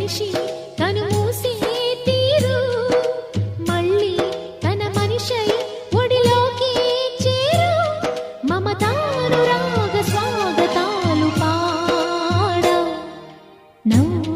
మనిషి తను మూసే తీరు మళ్ళీ తన మనిషై ఒడిలోకి చేరు మమతానురాగ స్వాగతాలు పాడ నవ్వు